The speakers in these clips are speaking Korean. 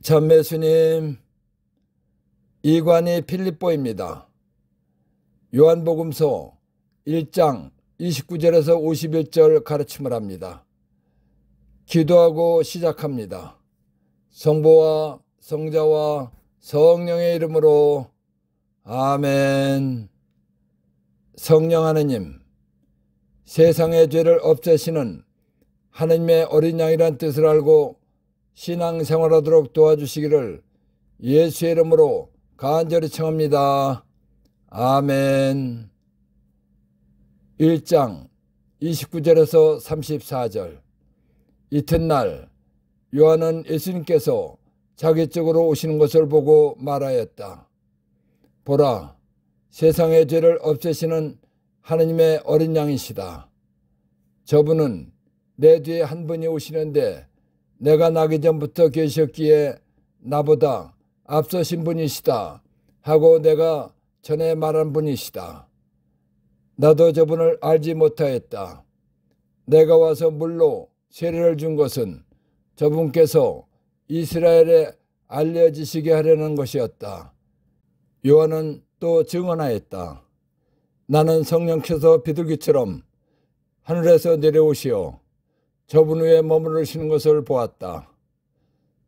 참매수님, 이관이 필립보입니다. 요한복음서 1장 29절에서 51절 가르침을 합니다. 기도하고 시작합니다. 성부와 성자와 성령의 이름으로 아멘. 성령 하느님, 세상의 죄를 없애시는 하느님의 어린 양이란 뜻을 알고 신앙생활하도록 도와주시기를 예수의 이름으로 간절히 청합니다. 아멘. 1장 29절에서 34절. 이튿날 요한은 예수님께서 자기 쪽으로 오시는 것을 보고 말하였다. 보라, 세상의 죄를 없애시는 하느님의 어린 양이시다. 저분은 내 뒤에 한 분이 오시는데 내가 나기 전부터 계셨기에 나보다 앞서신 분이시다 하고 내가 전에 말한 분이시다. 나도 저분을 알지 못하였다. 내가 와서 물로 세례를 준 것은 저분께서 이스라엘에 알려지시게 하려는 것이었다. 요한은 또 증언하였다. 나는 성령께서 비둘기처럼 하늘에서 내려오시어 저분 위에 머무르시는 것을 보았다.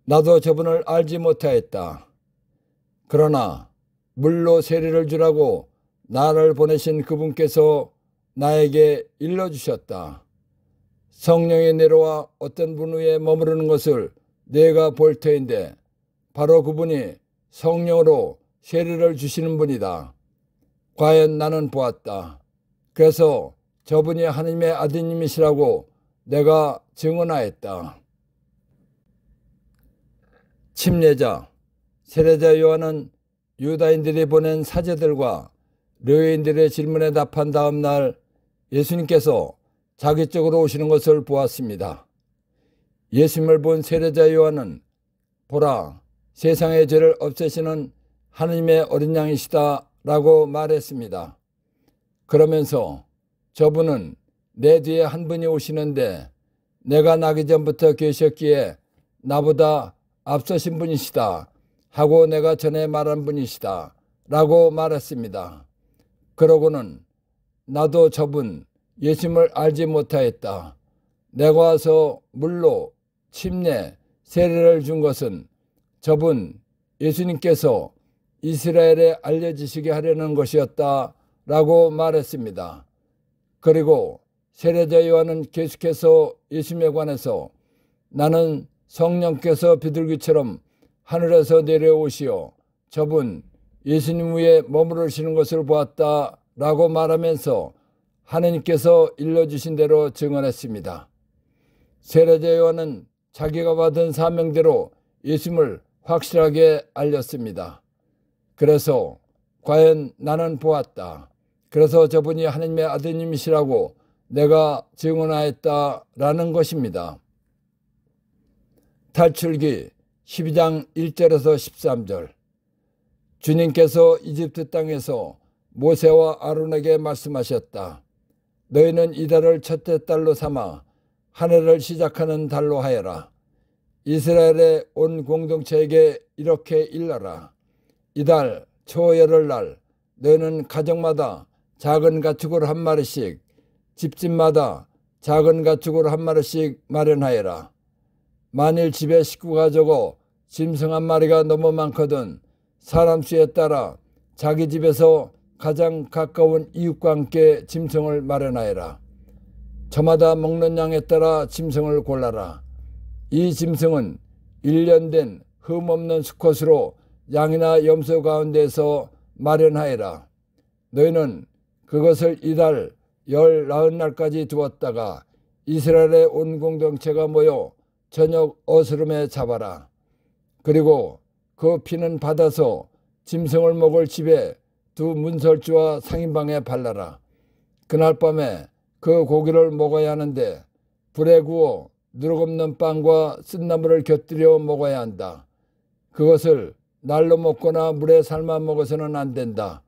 나도 저분을 알지 못하였다. 그러나 물로 세례를 주라고 나를 보내신 그분께서 나에게 일러주셨다. 성령이 내려와 어떤 분 위에 머무르는 것을 내가 볼 터인데 바로 그분이 성령으로 세례를 주시는 분이다. 과연 나는 보았다. 그래서 저분이 하나님의 아드님이시라고 내가 증언하였다. 침례자, 세례자 요한은 유다인들이 보낸 사제들과 르위인들의 질문에 답한 다음 날 예수님께서 자기 쪽으로 오시는 것을 보았습니다. 예수님을 본 세례자 요한은 보라, 세상의 죄를 없애시는 하느님의 어린 양이시다 라고 말했습니다. 그러면서 저분은 내 뒤에 한 분이 오시는데 내가 나기 전부터 계셨기에 나보다 앞서신 분이시다 하고 내가 전에 말한 분이시다 라고 말했습니다. 그러고는 나도 저분 예수님을 알지 못하였다. 내가 와서 물로 침례 세례를 준 것은 저분 예수님께서 이스라엘에 알려지시게 하려는 것이었다 라고 말했습니다. 그리고 세례자 요한은 계속해서 예수님에 관해서 나는 성령께서 비둘기처럼 하늘에서 내려오시어 저분 예수님 위에 머무르시는 것을 보았다 라고 말하면서 하느님께서 일러주신 대로 증언했습니다. 세례자 요한은 자기가 받은 사명대로 예수님을 확실하게 알렸습니다. 그래서 과연 나는 보았다. 그래서 저분이 하느님의 아드님이시라고 내가 증언하였다라는 것입니다. 탈출기 12장 1절에서 13절. 주님께서 이집트 땅에서 모세와 아론에게 말씀하셨다. 너희는 이달을 첫째 달로 삼아 한 해를 시작하는 달로 하여라. 이스라엘의 온 공동체에게 이렇게 일러라. 이달 초열흘날 너희는 가정마다 작은 가축을 한 마리씩, 집집마다 작은 가축을 한 마리씩 마련하여라. 만일 집에 식구가 적어 짐승 한 마리가 너무 많거든 사람 수에 따라 자기 집에서 가장 가까운 이웃과 함께 짐승을 마련하여라. 저마다 먹는 양에 따라 짐승을 골라라. 이 짐승은 1년 된 흠없는 수컷으로 양이나 염소 가운데서 마련하여라. 너희는 그것을 이달 19날까지 두었다가 이스라엘의 온 공동체가 모여 저녁 어스름에 잡아라. 그리고 그 피는 받아서 짐승을 먹을 집에 두 문설주와 상인방에 발라라. 그날 밤에 그 고기를 먹어야 하는데 불에 구워 누룩 없는 빵과 쓴나물을 곁들여 먹어야 한다. 그것을 날로 먹거나 물에 삶아 먹어서는 안 된다.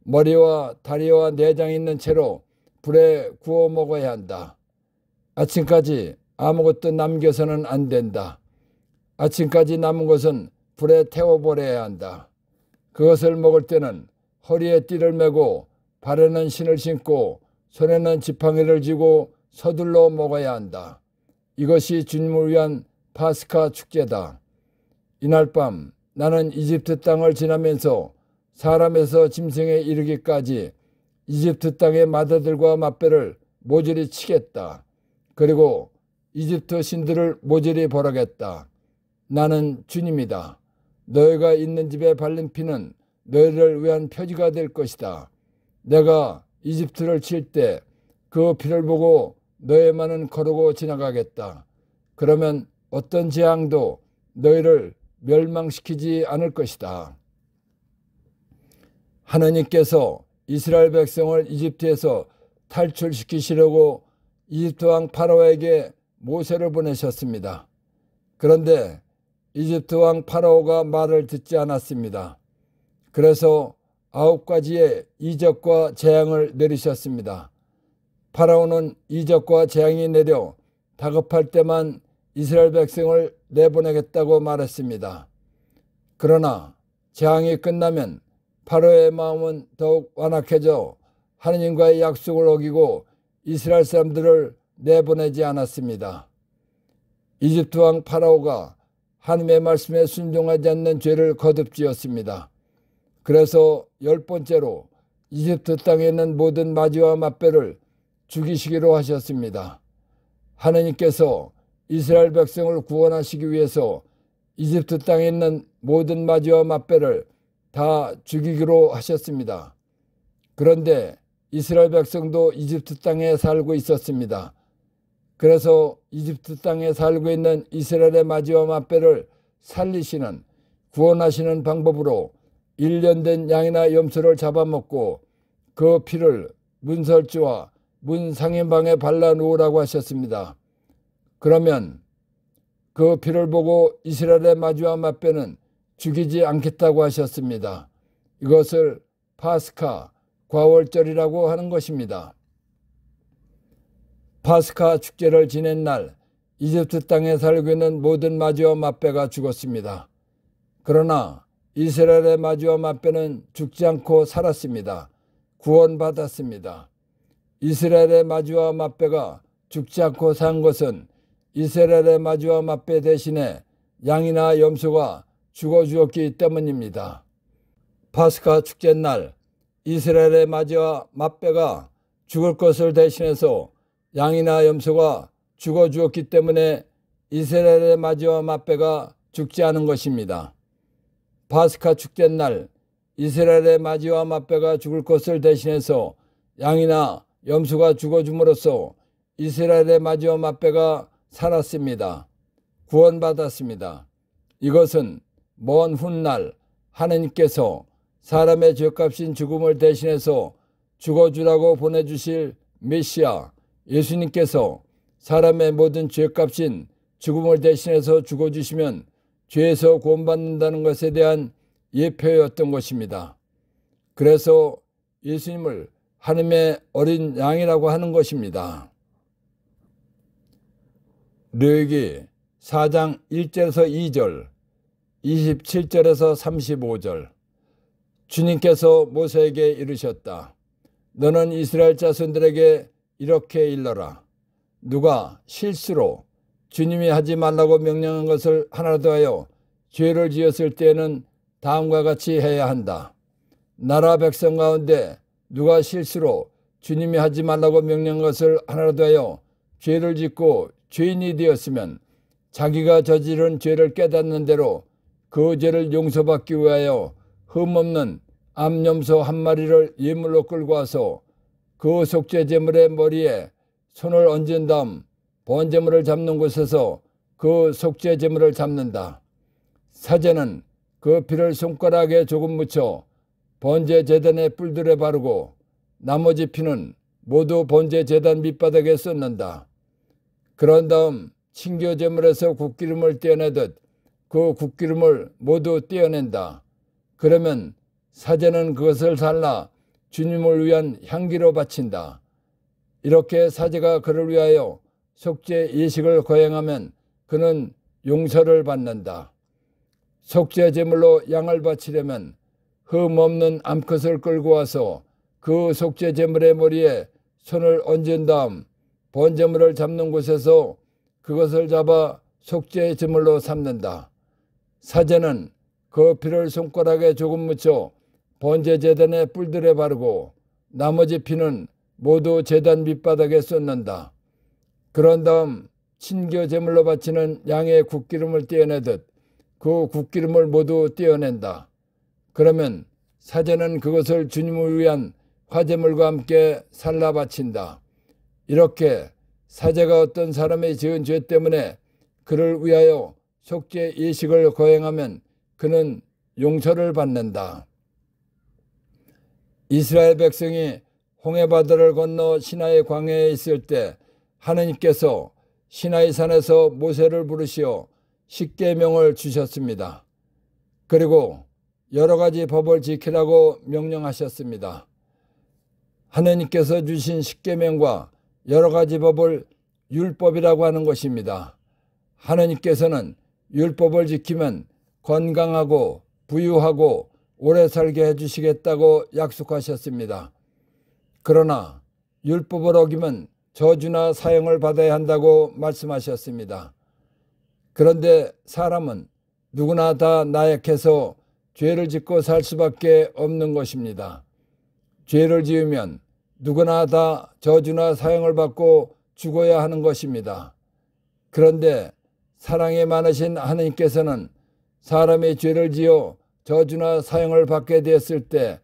머리와 다리와 내장이 있는 채로 불에 구워 먹어야 한다. 아침까지 아무것도 남겨서는 안 된다. 아침까지 남은 것은 불에 태워버려야 한다. 그것을 먹을 때는 허리에 띠를 메고 발에는 신을 신고 손에는 지팡이를 쥐고 서둘러 먹어야 한다. 이것이 주님을 위한 파스카 축제다. 이날 밤 나는 이집트 땅을 지나면서 사람에서 짐승에 이르기까지 이집트 땅의 마다들과 맛배를 모조리 치겠다. 그리고 이집트 신들을 모조리 벌하겠다. 나는 주님이다. 너희가 있는 집에 발린 피는 너희를 위한 표지가 될 것이다. 내가 이집트를 칠 때 그 피를 보고 너희만은 거르고 지나가겠다. 그러면 어떤 재앙도 너희를 멸망시키지 않을 것이다. 하느님께서 이스라엘 백성을 이집트에서 탈출시키시려고 이집트 왕 파라오에게 모세를 보내셨습니다. 그런데 이집트 왕 파라오가 말을 듣지 않았습니다. 그래서 9가지의 이적과 재앙을 내리셨습니다. 파라오는 이적과 재앙이 내려 다급할 때만 이스라엘 백성을 내보내겠다고 말했습니다. 그러나 재앙이 끝나면 파라오의 마음은 더욱 완악해져 하느님과의 약속을 어기고 이스라엘 사람들을 내보내지 않았습니다. 이집트 왕 파라오가 하느님의 말씀에 순종하지 않는 죄를 거듭지었습니다. 그래서 10번째로 이집트 땅에 있는 모든 마지와 맛배를 죽이시기로 하셨습니다. 하느님께서 이스라엘 백성을 구원하시기 위해서 이집트 땅에 있는 모든 마지와 맛배를 다 죽이기로 하셨습니다. 그런데 이스라엘 백성도 이집트 땅에 살고 있었습니다. 그래서 이집트 땅에 살고 있는 이스라엘의 마지와 맛배를 살리시는 구원하시는 방법으로 1년 된 양이나 염소를 잡아먹고 그 피를 문설주와 문 상인방에 발라놓으라고 하셨습니다. 그러면 그 피를 보고 이스라엘의 마지와 맛배는 죽이지 않겠다고 하셨습니다. 이것을 파스카 과월절이라고 하는 것입니다. 파스카 축제를 지낸 날 이집트 땅에 살고 있는 모든 마지와 맛배가 죽었습니다. 그러나 이스라엘의 마지와 맛배는 죽지 않고 살았습니다. 구원받았습니다. 이스라엘의 마지와 맛배가 죽지 않고 산 것은 이스라엘의 마지와 맛배 대신에 양이나 염소가 죽어 주었기 때문입니다. 파스카 축제날 이스라엘의 마지와 맛배가 죽을 것을 대신해서 양이나 염소가 죽어 주었기 때문에 이스라엘의 마지와 맛배가 죽지 않은 것입니다. 파스카 축제날 이스라엘의 마지와 맛배가 죽을 것을 대신해서 양이나 염소가 죽어줌으로써 이스라엘의 마지와 맛배가 살았습니다. 구원받았습니다. 이것은 먼 훗날 하느님께서 사람의 죄값인 죽음을 대신해서 죽어주라고 보내주실 메시아 예수님께서 사람의 모든 죄값인 죽음을 대신해서 죽어주시면 죄에서 구원받는다는 것에 대한 예표였던 것입니다. 그래서 예수님을 하느님의 어린 양이라고 하는 것입니다. 레위기 4장 1절에서 2절, 27절에서 35절. 주님께서 모세에게 이르셨다. 너는 이스라엘 자손들에게 이렇게 일러라. 누가 실수로 주님이 하지 말라고 명령한 것을 하나 더하여 죄를 지었을 때에는 다음과 같이 해야 한다. 나라 백성 가운데 누가 실수로 주님이 하지 말라고 명령한 것을 하나 더하여 죄를 짓고 죄인이 되었으면 자기가 저지른 죄를 깨닫는 대로 그 죄를 용서받기 위하여 흠없는 암염소 한 마리를 예물로 끌고 와서 그 속죄 제물의 머리에 손을 얹은 다음 번제물을 잡는 곳에서 그 속죄 제물을 잡는다. 사제는 그 피를 손가락에 조금 묻혀 번제 제단의 뿔들에 바르고 나머지 피는 모두 번제 제단 밑바닥에 쏟는다. 그런 다음 친교 제물에서 국기름을 떼어내듯 그 국기름을 모두 떼어낸다. 그러면 사제는 그것을 살라 주님을 위한 향기로 바친다. 이렇게 사제가 그를 위하여 속죄 예식을 거행하면 그는 용서를 받는다. 속죄 제물로 양을 바치려면 흠 없는 암컷을 끌고 와서 그 속죄 제물의 머리에 손을 얹은 다음 번제물을 잡는 곳에서 그것을 잡아 속죄 제물로 삼는다. 사제는 그 피를 손가락에 조금 묻혀 번제 제단의 뿔들에 바르고 나머지 피는 모두 제단 밑바닥에 쏟는다. 그런 다음 친교 제물로 바치는 양의 국기름을 떼어내듯 그 국기름을 모두 떼어낸다. 그러면 사제는 그것을 주님을 위한 화제물과 함께 살라 바친다. 이렇게 사제가 어떤 사람의 지은 죄 때문에 그를 위하여 속죄 예식을 거행하면 그는 용서를 받는다. 이스라엘 백성이 홍해바다를 건너 시나이 광야에 있을 때 하느님께서 시나이 산에서 모세를 부르시어 십계명을 주셨습니다. 그리고 여러 가지 법을 지키라고 명령하셨습니다. 하느님께서 주신 십계명과 여러 가지 법을 율법이라고 하는 것입니다. 하느님께서는 율법을 지키면 건강하고 부유하고 오래 살게 해주시겠다고 약속하셨습니다. 그러나 율법을 어기면 저주나 사형을 받아야 한다고 말씀하셨습니다. 그런데 사람은 누구나 다 나약해서 죄를 짓고 살 수밖에 없는 것입니다. 죄를 지으면 누구나 다 저주나 사형을 받고 죽어야 하는 것입니다. 그런데 사랑이 많으신 하느님께서는 사람이 죄를 지어 저주나 사형을 받게 되었을 때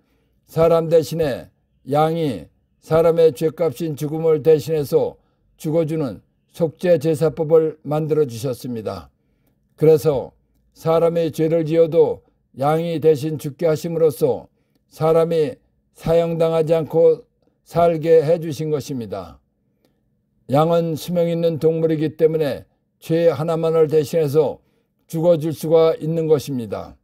사람 대신에 양이 사람의 죄값인 죽음을 대신해서 죽어주는 속죄 제사법을 만들어 주셨습니다. 그래서 사람이 죄를 지어도 양이 대신 죽게 하심으로써 사람이 사형당하지 않고 살게 해주신 것입니다. 양은 수명 있는 동물이기 때문에 죄 하나만을 대신해서 죽어줄 수가 있는 것입니다.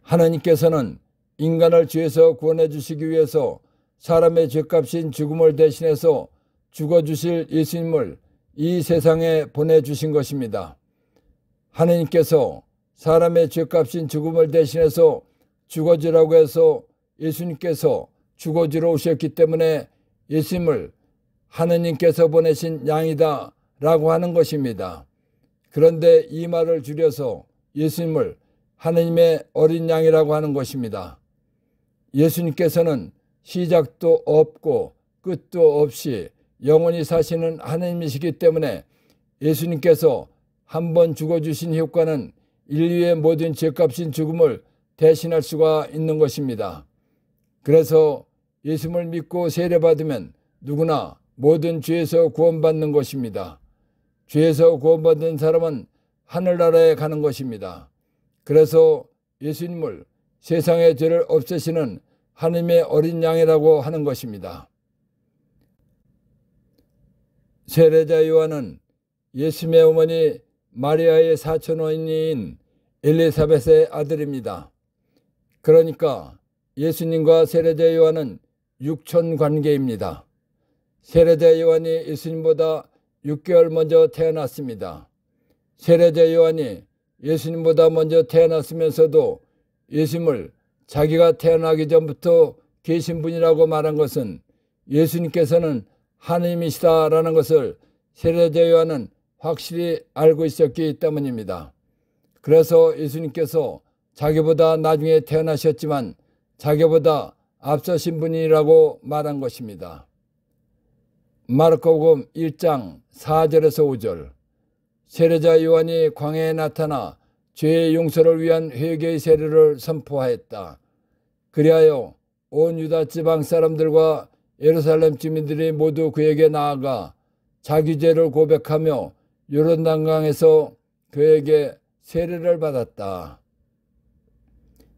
하나님께서는 인간을 죄에서 구원해 주시기 위해서 사람의 죄값인 죽음을 대신해서 죽어주실 예수님을 이 세상에 보내주신 것입니다. 하나님께서 사람의 죄값인 죽음을 대신해서 죽어주라고 해서 예수님께서 죽어주러 오셨기 때문에 예수님을 하느님께서 보내신 양이다 라고 하는 것입니다. 그런데 이 말을 줄여서 예수님을 하느님의 어린 양이라고 하는 것입니다. 예수님께서는 시작도 없고 끝도 없이 영원히 사시는 하느님이시기 때문에 예수님께서 한 번 죽어주신 효과는 인류의 모든 죄값인 죽음을 대신할 수가 있는 것입니다. 그래서 예수님을 믿고 세례받으면 누구나 모든 죄에서 구원받는 것입니다. 죄에서 구원받은 사람은 하늘나라에 가는 것입니다. 그래서 예수님을 세상의 죄를 없애시는 하나님의 어린 양이라고 하는 것입니다. 세례자 요한은 예수님의 어머니 마리아의 사촌어머니인 엘리사벳의 아들입니다. 그러니까 예수님과 세례자 요한은 육촌 관계입니다. 세례자 요한이 예수님보다 6개월 먼저 태어났습니다. 세례자 요한이 예수님보다 먼저 태어났으면서도 예수님을 자기가 태어나기 전부터 계신 분이라고 말한 것은 예수님께서는 하나님이시다라는 것을 세례자 요한은 확실히 알고 있었기 때문입니다. 그래서 예수님께서 자기보다 나중에 태어나셨지만 자기보다 앞서신 분이라고 말한 것입니다. 마르코복음 1장 4절에서 5절 세례자 요한이 광야에 나타나 죄의 용서를 위한 회개의 세례를 선포하였다. 그리하여 온 유다 지방 사람들과 예루살렘 주민들이 모두 그에게 나아가 자기 죄를 고백하며 요르단강에서 그에게 세례를 받았다.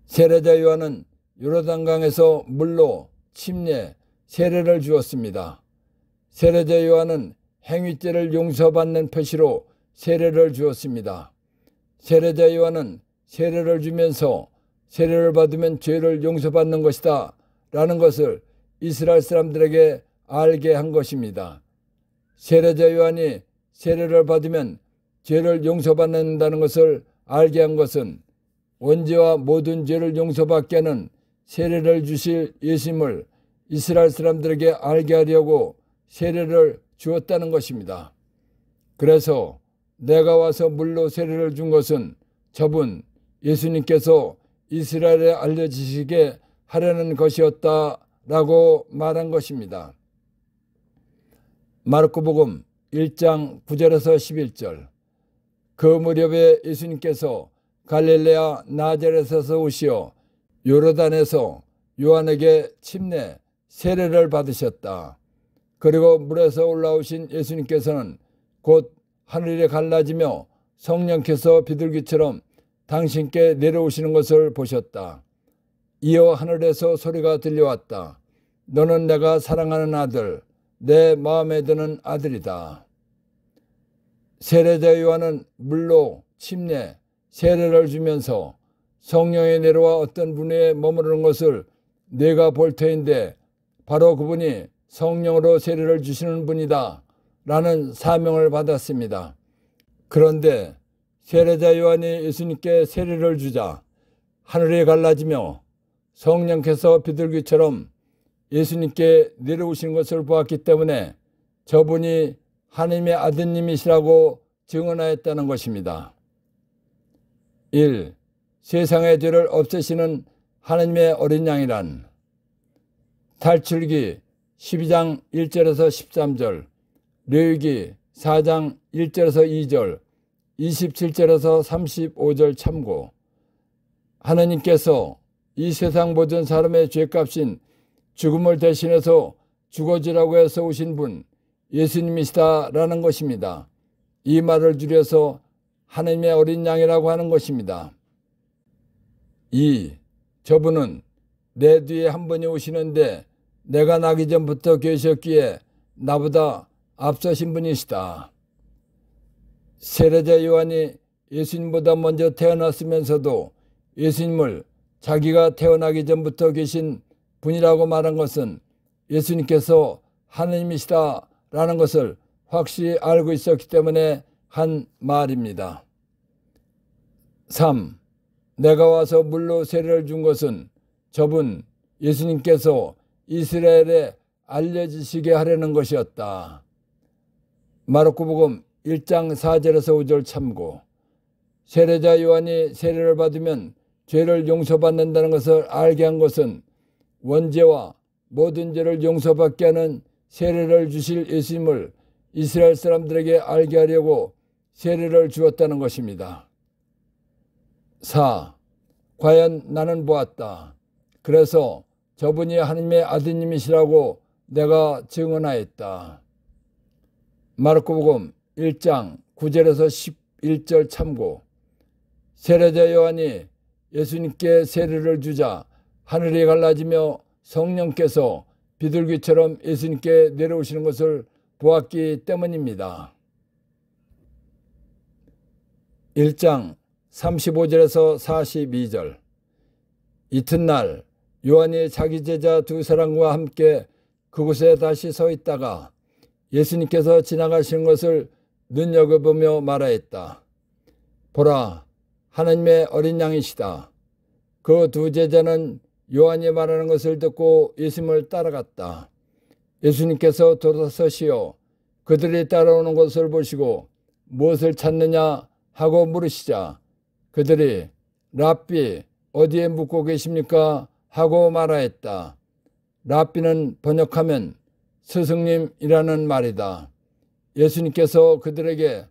세례자 요한은 요르단강에서 물로 침례, 세례를 주었습니다. 세례자 요한은 행위죄를 용서받는 표시로 세례를 주었습니다. 세례자 요한은 세례를 주면서 세례를 받으면 죄를 용서받는 것이다 라는 것을 이스라엘 사람들에게 알게 한 것입니다. 세례자 요한이 세례를 받으면 죄를 용서받는다는 것을 알게 한 것은 원죄와 모든 죄를 용서받게 하는 세례를 주실 예수님을 이스라엘 사람들에게 알게 하려고 세례를 주었다는 것입니다. 그래서 내가 와서 물로 세례를 준 것은 저분 예수님께서 이스라엘에 알려지시게 하려는 것이었다라고 말한 것입니다. 마르코복음 1장 9절에서 11절. 그 무렵에 예수님께서 갈릴레아 나자렛에서 오시어 요르단에서 요한에게 침례 세례를 받으셨다. 그리고 물에서 올라오신 예수님께서는 곧 하늘이 갈라지며 성령께서 비둘기처럼 당신께 내려오시는 것을 보셨다. 이어 하늘에서 소리가 들려왔다. 너는 내가 사랑하는 아들, 내 마음에 드는 아들이다. 세례자 요한은 물로 침례, 세례를 주면서 성령이 내려와 어떤 분에 머무르는 것을 내가 볼 터인데 바로 그분이 성령으로 세례를 주시는 분이다 라는 사명을 받았습니다. 그런데 세례자 요한이 예수님께 세례를 주자 하늘이 갈라지며 성령께서 비둘기처럼 예수님께 내려오시는 것을 보았기 때문에 저분이 하나님의 아드님이시라고 증언하였다는 것입니다. 1. 세상의 죄를 없애시는 하나님의 어린 양이란. 탈출기 12장 1절에서 13절, 레위기 4장 1절에서 2절, 27절에서 35절 참고. 하나님께서 이 세상 모든 사람의 죄값인 죽음을 대신해서 죽어지라고 해서 오신 분 예수님이시다라는 것입니다. 이 말을 줄여서 하나님의 어린 양이라고 하는 것입니다. 2. 저분은 내 뒤에 한 분이 오시는데 내가 나기 전부터 계셨기에 나보다 앞서신 분이시다. 세례자 요한이 예수님보다 먼저 태어났으면서도 예수님을 자기가 태어나기 전부터 계신 분이라고 말한 것은 예수님께서 하나님이시다라는 것을 확실히 알고 있었기 때문에 한 말입니다. 3. 내가 와서 물로 세례를 준 것은 저분 예수님께서 이스라엘에 알려지시게 하려는 것이었다. 마르코복음 1장 4절에서 5절 참고. 세례자 요한이 세례를 받으면 죄를 용서받는다는 것을 알게 한 것은 원죄와 모든 죄를 용서받게 하는 세례를 주실 예수님을 이스라엘 사람들에게 알게 하려고 세례를 주었다는 것입니다. 4. 과연 나는 보았다. 그래서 저분이 하나님의 아드님이시라고 내가 증언하였다. 마르코복음 1장 9절에서 11절 참고. 세례자 요한이 예수님께 세례를 주자 하늘이 갈라지며 성령께서 비둘기처럼 예수님께 내려오시는 것을 보았기 때문입니다. 1장 35절에서 42절. 이튿날 요한이 자기 제자 두 사람과 함께 그곳에 다시 서 있다가 예수님께서 지나가시는 것을 눈여겨보며 말하였다. 보라, 하나님의 어린 양이시다. 그 두 제자는 요한이 말하는 것을 듣고 예수님을 따라갔다. 예수님께서 돌아서시어 그들이 따라오는 것을 보시고 무엇을 찾느냐 하고 물으시자 그들이 랍비 어디에 묵고 계십니까 하고 말하였다. 랍비는 번역하면 스승님이라는 말이다. 예수님께서 그들에게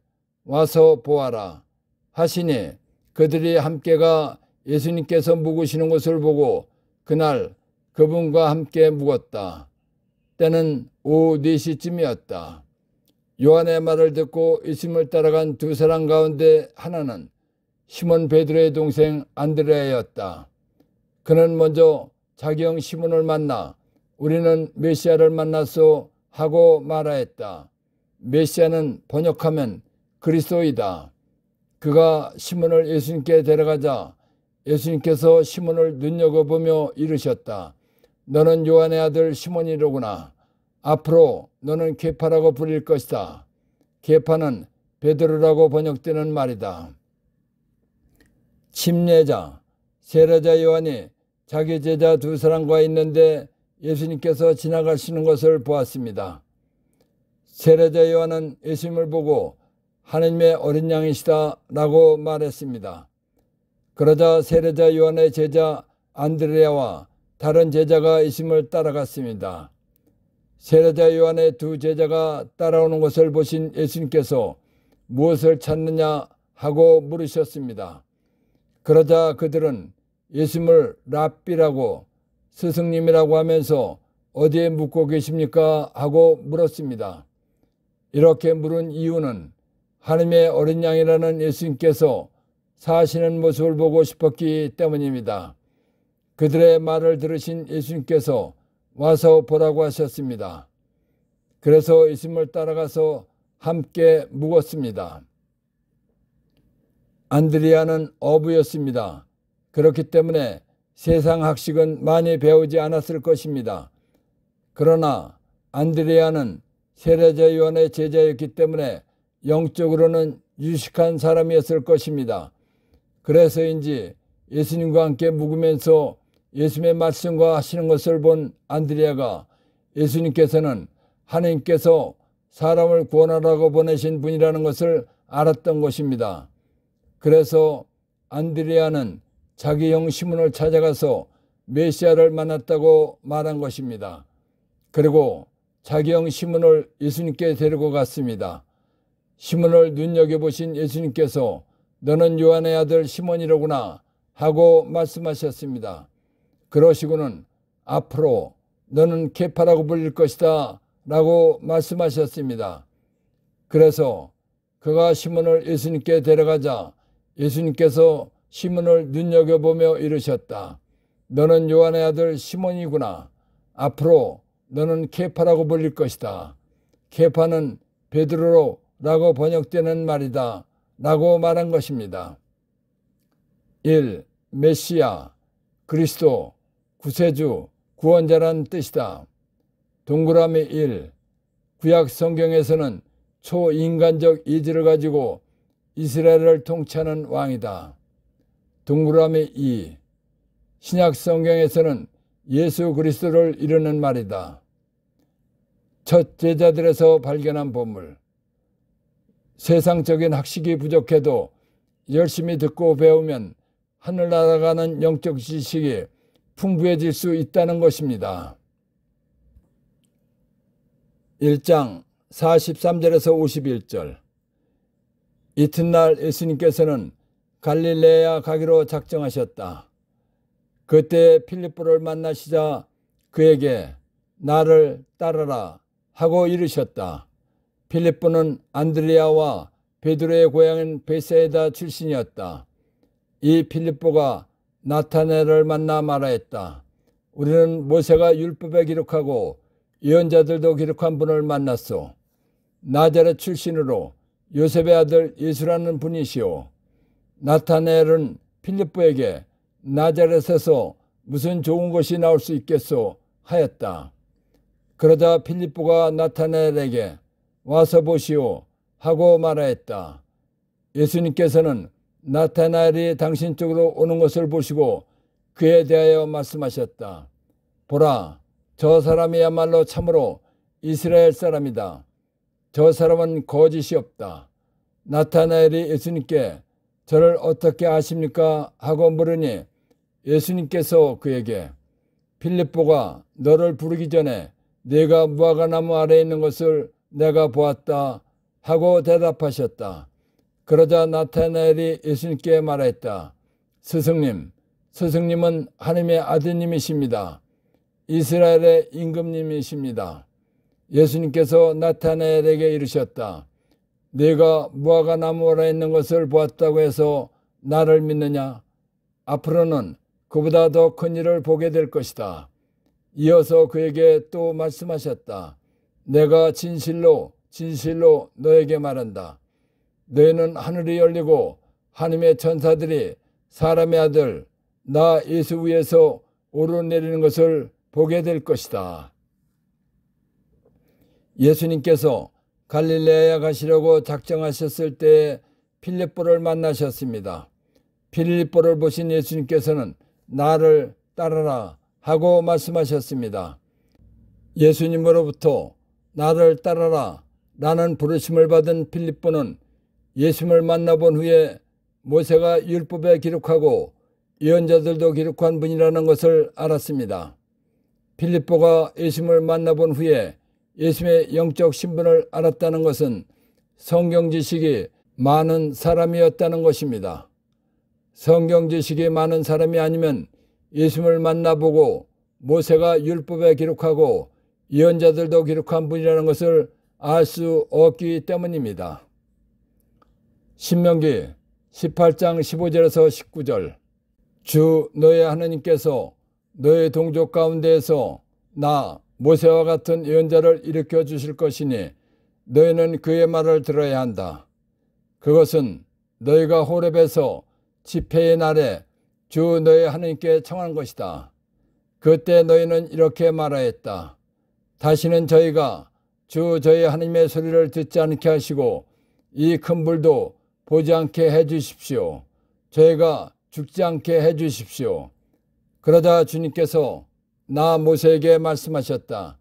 와서 보아라 하시니 그들이 함께가 예수님께서 묵으시는 것을 보고 그날 그분과 함께 묵었다. 때는 오후 4시쯤이었다. 요한의 말을 듣고 예수님을 따라간 두 사람 가운데 하나는 시몬 베드로의 동생 안드레아였다. 그는 먼저 자기 형 시몬을 만나 우리는 메시아를 만났소 하고 말하였다. 메시아는 번역하면 그리스도이다. 그가 시몬을 예수님께 데려가자 예수님께서 시몬을 눈여겨보며 이르셨다. 너는 요한의 아들 시몬이로구나. 앞으로 너는 계파라고 불릴 것이다. 계파는 베드로라고 번역되는 말이다. 침례자, 세례자 요한이 자기 제자 두 사람과 있는데 예수님께서 지나가시는 것을 보았습니다. 세례자 요한은 예수님을 보고 하나님의 어린 양이시다 라고 말했습니다. 그러자 세례자 요한의 제자 안드레아와 다른 제자가 예수님을 따라갔습니다. 세례자 요한의 두 제자가 따라오는 것을 보신 예수님께서 무엇을 찾느냐 하고 물으셨습니다. 그러자 그들은 예수님을 랍비라고 스승님이라고 하면서 어디에 묵고 계십니까? 하고 물었습니다. 이렇게 물은 이유는 하나님의 어린 양이라는 예수님께서 사시는 모습을 보고 싶었기 때문입니다. 그들의 말을 들으신 예수님께서 와서 보라고 하셨습니다. 그래서 예수님을 따라가서 함께 묵었습니다. 안드레아는 어부였습니다. 그렇기 때문에 세상 학식은 많이 배우지 않았을 것입니다. 그러나 안드레아는 세례자 요한의 제자였기 때문에 영적으로는 유식한 사람이었을 것입니다. 그래서인지 예수님과 함께 묵으면서 예수님의 말씀과 하시는 것을 본 안드레아가 예수님께서는 하나님께서 사람을 구원하라고 보내신 분이라는 것을 알았던 것입니다. 그래서 안드레아는 자기 형 시몬을 찾아가서 메시아를 만났다고 말한 것입니다. 그리고 자기 형 시몬을 예수님께 데리고 갔습니다. 시몬을 눈여겨보신 예수님께서 너는 요한의 아들 시몬이로구나 하고 말씀하셨습니다. 그러시고는 앞으로 너는 케파라고 불릴 것이다 라고 말씀하셨습니다. 그래서 그가 시몬을 예수님께 데려가자 예수님께서 시몬을 눈여겨보며 이르셨다. 너는 요한의 아들 시몬이구나. 앞으로 너는 케파라고 불릴 것이다. 케파는 베드로라고 번역되는 말이다 라고 말한 것입니다. 1. 메시아, 그리스도, 구세주, 구원자란 뜻이다. 동그라미 1. 구약 성경에서는 초인간적 이질을 가지고 이스라엘을 통치하는 왕이다. 동그라미 2. 신약 성경에서는 예수 그리스도를 이르는 말이다. 첫 제자들에서 발견한 보물. 세상적인 학식이 부족해도 열심히 듣고 배우면 하늘나라가는 영적 지식이 풍부해질 수 있다는 것입니다. 1장 43절에서 51절. 이튿날 예수님께서는 갈릴레아 가기로 작정하셨다. 그때 필립보를 만나시자 그에게 나를 따르라 하고 이르셨다. 필립보는 안드레아와 베드로의 고향인 베사이다 출신이었다. 이 필립보가 나타나엘을 만나 말하였다. 우리는 모세가 율법에 기록하고 예언자들도 기록한 분을 만났소. 나자렛 출신으로 요셉의 아들 예수라는 분이시오. 나타나엘은 필립보에게 나자렛에서 무슨 좋은 것이 나올 수 있겠소 하였다. 그러자 필립보가 나타나엘에게 와서 보시오 하고 말하였다. 예수님께서는 나타나엘이 당신 쪽으로 오는 것을 보시고 그에 대하여 말씀하셨다. 보라, 저 사람이야말로 참으로 이스라엘 사람이다. 저 사람은 거짓이 없다. 나타나엘이 예수님께 저를 어떻게 아십니까? 하고 물으니 예수님께서 그에게 필립보가 너를 부르기 전에 네가 무화과나무 아래에 있는 것을 내가 보았다 하고 대답하셨다. 그러자 나타나엘이 예수님께 말했다. 스승님, 스승님은 하나님의 아드님이십니다. 이스라엘의 임금님이십니다. 예수님께서 나타나엘에게 이르셨다. 네가 무화과나무 아래에 있는 것을 보았다고 해서 나를 믿느냐? 앞으로는 그보다 더 큰 일을 보게 될 것이다. 이어서 그에게 또 말씀하셨다. 내가 진실로 진실로 너에게 말한다. 너희는 하늘이 열리고 하나님의 천사들이 사람의 아들 나 예수 위에서 오르내리는 것을 보게 될 것이다. 예수님께서 갈릴레아에 가시려고 작정하셨을 때에 필립보를 만나셨습니다. 필리포를 보신 예수님께서는 나를 따르라 하고 말씀하셨습니다. 예수님으로부터 나를 따르라 라는 부르심을 받은 필리포는 예수님을 만나본 후에 모세가 율법에 기록하고 예언자들도 기록한 분이라는 것을 알았습니다. 필리포가 예수님을 만나본 후에 예수님의 영적 신분을 알았다는 것은 성경 지식이 많은 사람이었다는 것입니다. 성경 지식이 많은 사람이 아니면 예수님을 만나보고 모세가 율법에 기록하고 예언자들도 기록한 분이라는 것을 알 수 없기 때문입니다. 신명기 18장 15절에서 19절 주 너의 하나님께서 너의 동족 가운데에서 나 모세와 같은 예언자를 일으켜 주실 것이니 너희는 그의 말을 들어야 한다. 그것은 너희가 호렙에서 집회의 날에 주 너의 하나님께 청한 것이다. 그때 너희는 이렇게 말하였다. 다시는 저희가 주 저희 하나님의 소리를 듣지 않게 하시고 이 큰 불도 보지 않게 해주십시오. 저희가 죽지 않게 해주십시오. 그러자 주님께서 나 모세에게 말씀하셨다.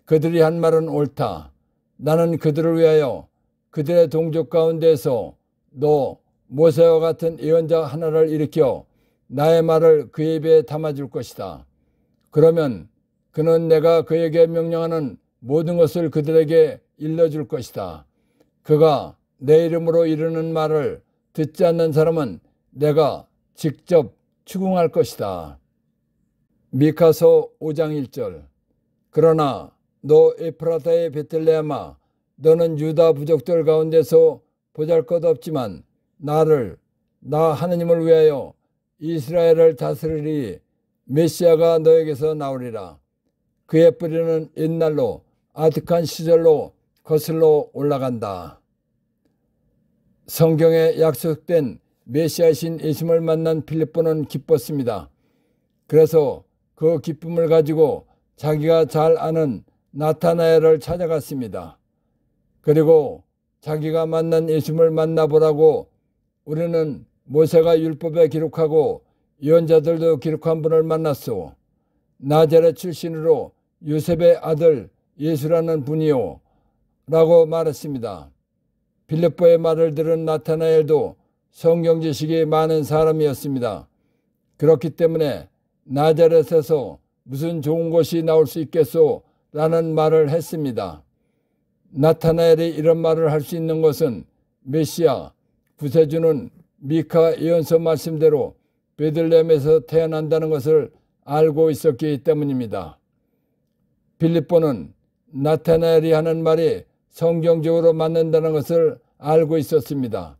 그들이 한 말은 옳다. 나는 그들을 위하여 그들의 동족 가운데에서 너 모세와 같은 예언자 하나를 일으켜 나의 말을 그의 입에 담아줄 것이다. 그러면 그는 내가 그에게 명령하는 모든 것을 그들에게 일러줄 것이다. 그가 내 이름으로 이르는 말을 듣지 않는 사람은 내가 직접 추궁할 것이다. 미카서 5장 1절 그러나 너 에프라타의 베들레헴아 너는 유다 부족들 가운데서 보잘것없지만 나 하느님을 위하여 이스라엘을 다스리리 메시아가 너에게서 나오리라. 그의 뿌리는 옛날로 아득한 시절로 거슬러 올라간다. 성경에 약속된 메시아이신 예수님을 만난 필리포는 기뻤습니다. 그래서 그 기쁨을 가지고 자기가 잘 아는 나타나엘을 찾아갔습니다. 그리고 자기가 만난 예수님을 만나보라고 우리는 모세가 율법에 기록하고 예언자들도 기록한 분을 만났소. 나자렛 출신으로 요셉의 아들 예수라는 분이요 라고 말했습니다. 필리포의 말을 들은 나타나엘도 성경 지식이 많은 사람이었습니다. 그렇기 때문에 나자렛에서 무슨 좋은 것이 나올 수 있겠소 라는 말을 했습니다. 나타나엘이 이런 말을 할 수 있는 것은 메시아 구세주는 미카 예언서 말씀대로 베들레헴에서 태어난다는 것을 알고 있었기 때문입니다. 필리포는 나타나엘이 하는 말이 성경적으로 맞는다는 것을 알고 있었습니다.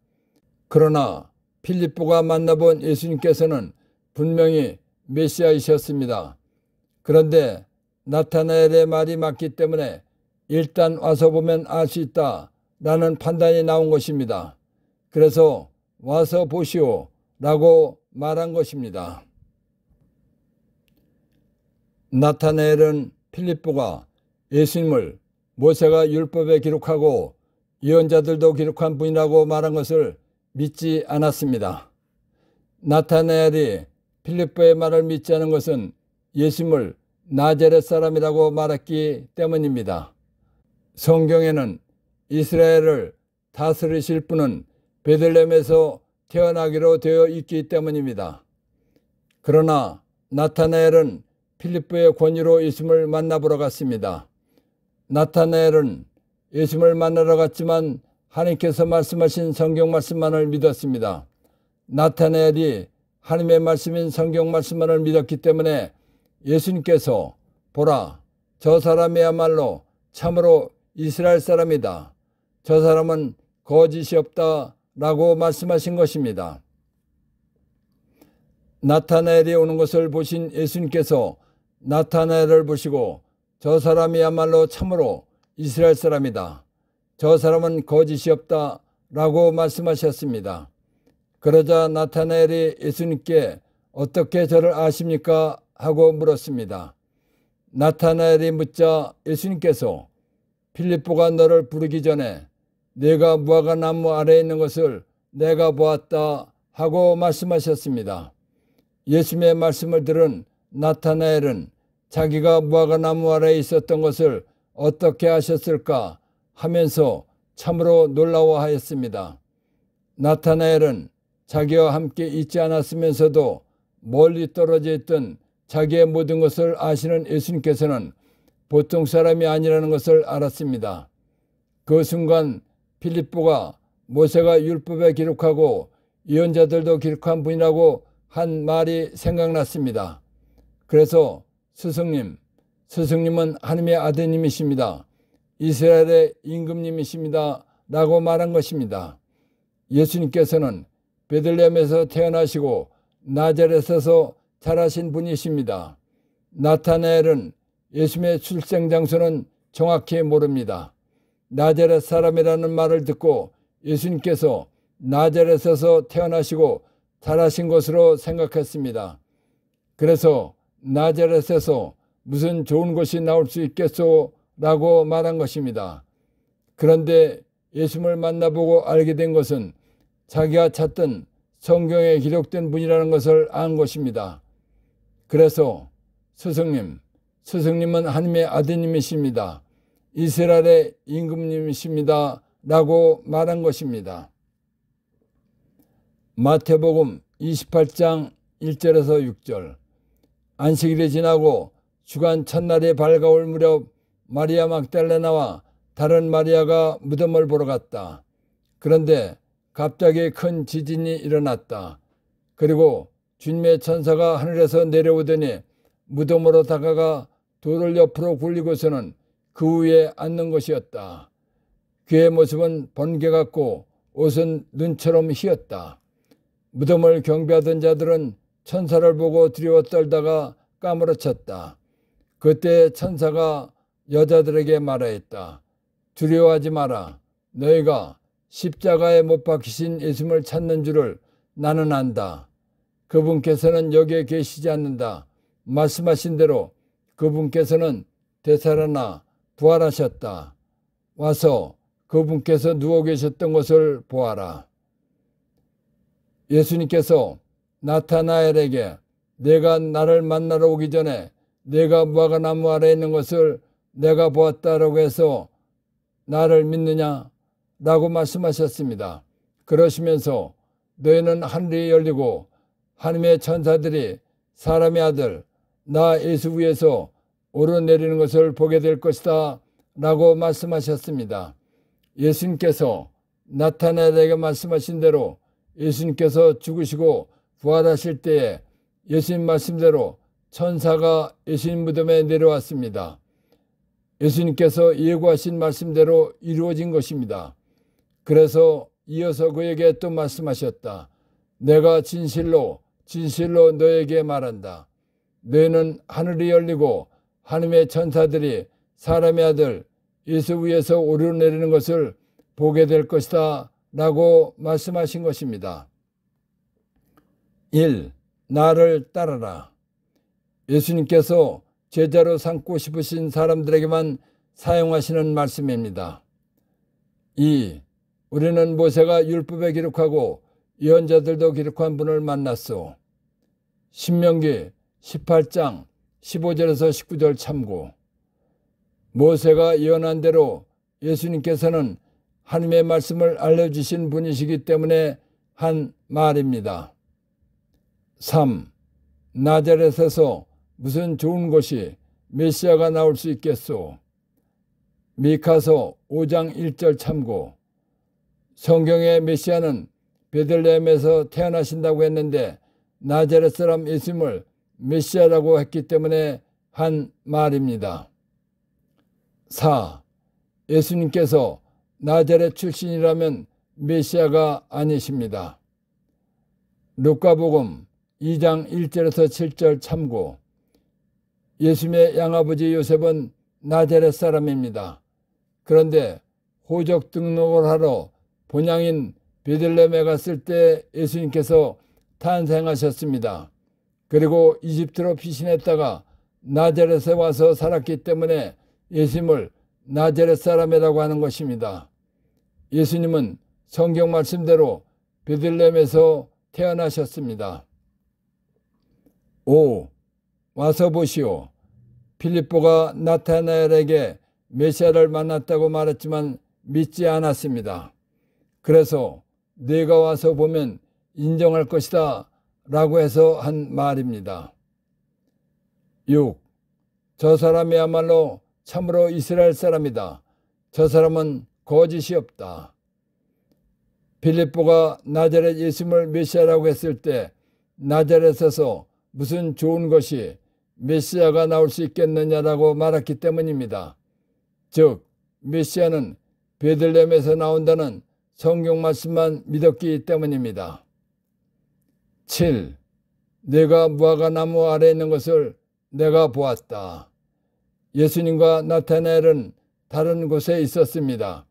그러나 필리포가 만나본 예수님께서는 분명히 메시아이셨습니다. 그런데 나타나엘의 말이 맞기 때문에 일단 와서 보면 알 수 있다라는 판단이 나온 것입니다. 그래서 와서 보시오 라고 말한 것입니다. 나타나엘은 필리포가 예수님을 모세가 율법에 기록하고 예언자들도 기록한 분이라고 말한 것을 믿지 않았습니다. 나타나엘이 필리포의 말을 믿지 않은 것은 예수님을 나자렛 사람이라고 말했기 때문입니다. 성경에는 이스라엘을 다스리실 분은 베들레헴에서 태어나기로 되어 있기 때문입니다. 그러나 나타나엘은 필리포의 권유로 예수님을 만나보러 갔습니다. 나타나엘은 예수님을 만나러 갔지만 하나님께서 말씀하신 성경 말씀만을 믿었습니다. 나타나엘이 하나님의 말씀인 성경 말씀만을 믿었기 때문에 예수님께서 보라 저 사람이야말로 참으로 이스라엘 사람이다. 저 사람은 거짓이 없다 라고 말씀하신 것입니다. 나타나엘이 오는 것을 보신 예수님께서 나타나엘을 보시고 저 사람이야말로 참으로 이스라엘 사람이다. 저 사람은 거짓이 없다 라고 말씀하셨습니다. 그러자 나타나엘이 예수님께 어떻게 저를 아십니까? 하고 물었습니다. 나타나엘이 묻자 예수님께서 필리포가 너를 부르기 전에 네가 무화과 나무 아래에 있는 것을 내가 보았다 하고 말씀하셨습니다. 예수님의 말씀을 들은 나타나엘은 자기가 무화과나무 아래에 있었던 것을 어떻게 아셨을까 하면서 참으로 놀라워하였습니다. 나타나엘은 자기와 함께 있지 않았으면서도 멀리 떨어져 있던 자기의 모든 것을 아시는 예수님께서는 보통 사람이 아니라는 것을 알았습니다. 그 순간 빌립보가 모세가 율법에 기록하고 예언자들도 기록한 분이라고 한 말이 생각났습니다. 그래서 스승님은 하나님의 아드님이십니다. 이스라엘의 임금님이십니다. 라고 말한 것입니다. 예수님께서는 베들레헴에서 태어나시고 나자렛에서 자라신 분이십니다. 나타나엘은 예수님의 출생 장소는 정확히 모릅니다. 나자렛 사람이라는 말을 듣고 예수님께서 나자렛에서 태어나시고 자라신 것으로 생각했습니다. 그래서 나자렛에서 무슨 좋은 것이 나올 수 있겠소? 라고 말한 것입니다. 그런데 예수님을 만나보고 알게 된 것은 자기가 찾던 성경에 기록된 분이라는 것을 안 것입니다. 그래서 스승님은 하나님의 아드님이십니다. 이스라엘의 임금님이십니다. 라고 말한 것입니다. 마태복음 28장 1절에서 6절. 안식일이 지나고 주간 첫날이 밝아올 무렵 마리아 막달레나와 다른 마리아가 무덤을 보러 갔다. 그런데 갑자기 큰 지진이 일어났다. 그리고 주님의 천사가 하늘에서 내려오더니 무덤으로 다가가 돌을 옆으로 굴리고서는 그 위에 앉는 것이었다. 그의 모습은 번개 같고 옷은 눈처럼 희었다. 무덤을 경배하던 자들은 천사를 보고 두려워 떨다가 까무러쳤다. 그때 천사가 여자들에게 말하였다. 두려워하지 마라. 너희가 십자가에 못 박히신 예수님을 찾는 줄을 나는 안다. 그분께서는 여기에 계시지 않는다. 말씀하신 대로 그분께서는 되살아나 부활하셨다. 와서 그분께서 누워 계셨던 것을 보아라. 예수님께서 나타나엘에게 내가 나를 만나러 오기 전에 내가 무화과나무 아래에 있는 것을 내가 보았다라고 해서 나를 믿느냐? 라고 말씀하셨습니다. 그러시면서 너희는 하늘이 열리고 하나님의 천사들이 사람의 아들 나 예수 위에서 오르내리는 것을 보게 될 것이다 라고 말씀하셨습니다. 예수님께서 나타나엘에게 말씀하신 대로 예수님께서 죽으시고 부활하실 때에 예수님 말씀대로 천사가 예수님 무덤에 내려왔습니다. 예수님께서 예고하신 말씀대로 이루어진 것입니다. 그래서 이어서 그에게 또 말씀하셨다. 내가 진실로 너에게 말한다. 너희는 하늘이 열리고 하나님의 천사들이 사람의 아들 예수 위에서 오르내리는 것을 보게 될 것이다 라고 말씀하신 것입니다. 1. 나를 따르라. 예수님께서 제자로 삼고 싶으신 사람들에게만 사용하시는 말씀입니다. 2. 우리는 모세가 율법에 기록하고 예언자들도 기록한 분을 만났소. 신명기 18장 15절에서 19절 참고. 모세가 예언한 대로 예수님께서는 하나님의 말씀을 알려주신 분이시기 때문에 한 말입니다. 3. 나자렛에서 무슨 좋은 것이 메시아가 나올 수 있겠소. 미카서 5장 1절 참고. 성경의 메시아는 베들레헴에서 태어나신다고 했는데 나자렛 사람 예수님을 메시아라고 했기 때문에 한 말입니다. 4. 예수님께서 나자렛 출신이라면 메시아가 아니십니다. 루카복음 2장 1절에서 7절 참고. 예수님의 양아버지 요셉은 나자렛 사람입니다. 그런데 호적 등록을 하러 본향인 베들레헴에 갔을 때 예수님께서 탄생하셨습니다. 그리고 이집트로 피신했다가 나자렛에 와서 살았기 때문에 예수님을 나자렛 사람이라고 하는 것입니다. 예수님은 성경 말씀대로 베들레헴에서 태어나셨습니다. 5. 와서 보시오. 빌립보가 나타나엘에게 메시아를 만났다고 말했지만 믿지 않았습니다. 그래서 네가 와서 보면 인정할 것이다 라고 해서 한 말입니다. 6. 저 사람이야말로 참으로 이스라엘 사람이다. 저 사람은 거짓이 없다. 빌립보가 나자렛 예수님을 메시아라고 했을 때 나자렛에서 무슨 좋은 것이 메시아가 나올 수 있겠느냐라고 말했기 때문입니다. 즉 메시아는 베들레헴에서 나온다는 성경 말씀만 믿었기 때문입니다. 7. 내가 무화과 나무 아래에 있는 것을 내가 보았다. 예수님과 나타나엘은 다른 곳에 있었습니다.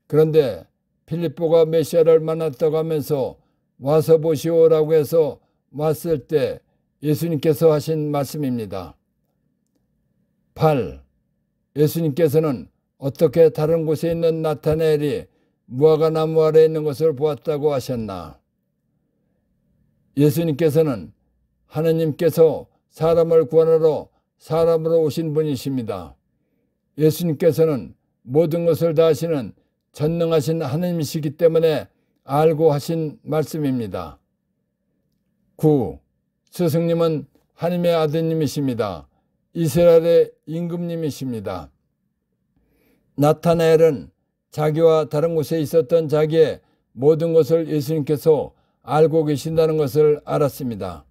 그런데 빌립보가 메시아를 만났다고 하면서 와서 보시오라고 해서 왔을 때 예수님께서 하신 말씀입니다. 8. 예수님께서는 어떻게 다른 곳에 있는 나타나엘이 무화과 나무 아래에 있는 것을 보았다고 하셨나? 예수님께서는 하느님께서 사람을 구원하러 사람으로 오신 분이십니다. 예수님께서는 모든 것을 다 하시는 전능하신 하느님이시기 때문에 알고 하신 말씀입니다. 9. 스승님은 하나님의 아드님이십니다. 이스라엘의 임금님이십니다. 나타나엘은 자기와 다른 곳에 있었던 자기의 모든 것을 예수님께서 알고 계신다는 것을 알았습니다.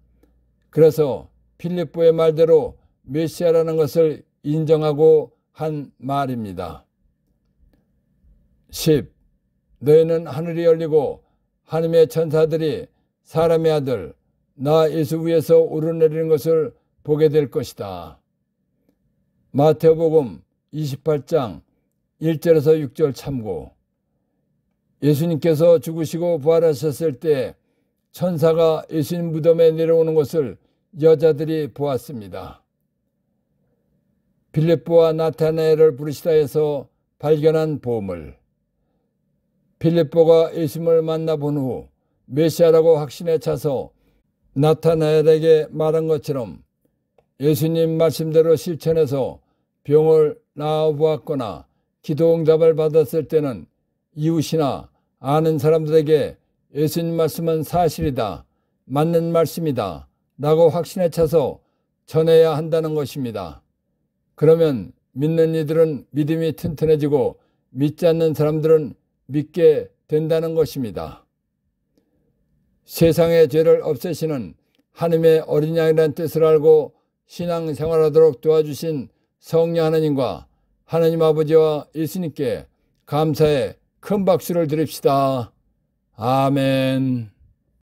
그래서 빌립보의 말대로 메시아라는 것을 인정하고 한 말입니다. 10. 너희는 하늘이 열리고 하나님의 천사들이 사람의 아들 나 예수 위에서 오르내리는 것을 보게 될 것이다. 마태복음 28장 1절에서 6절 참고. 예수님께서 죽으시고 부활하셨을 때 천사가 예수님 무덤에 내려오는 것을 여자들이 보았습니다. 빌립보와 나타나엘을 부르시다 해서 발견한 보물. 빌립보가 예수님을 만나본 후 메시아라고 확신에 차서 나타나엘에게 말한 것처럼 예수님 말씀대로 실천해서 병을 나아보았거나 기도 응답을 받았을 때는 이웃이나 아는 사람들에게 예수님 말씀은 사실이다, 맞는 말씀이다 라고 확신에 차서 전해야 한다는 것입니다. 그러면 믿는 이들은 믿음이 튼튼해지고 믿지 않는 사람들은 믿게 된다는 것입니다. 세상의 죄를 없애시는 하나님의 어린 양이라는 뜻을 알고 신앙생활하도록 도와주신 성령 하나님과 하나님 아버지와 예수님께 감사의 큰 박수를 드립시다. 아멘.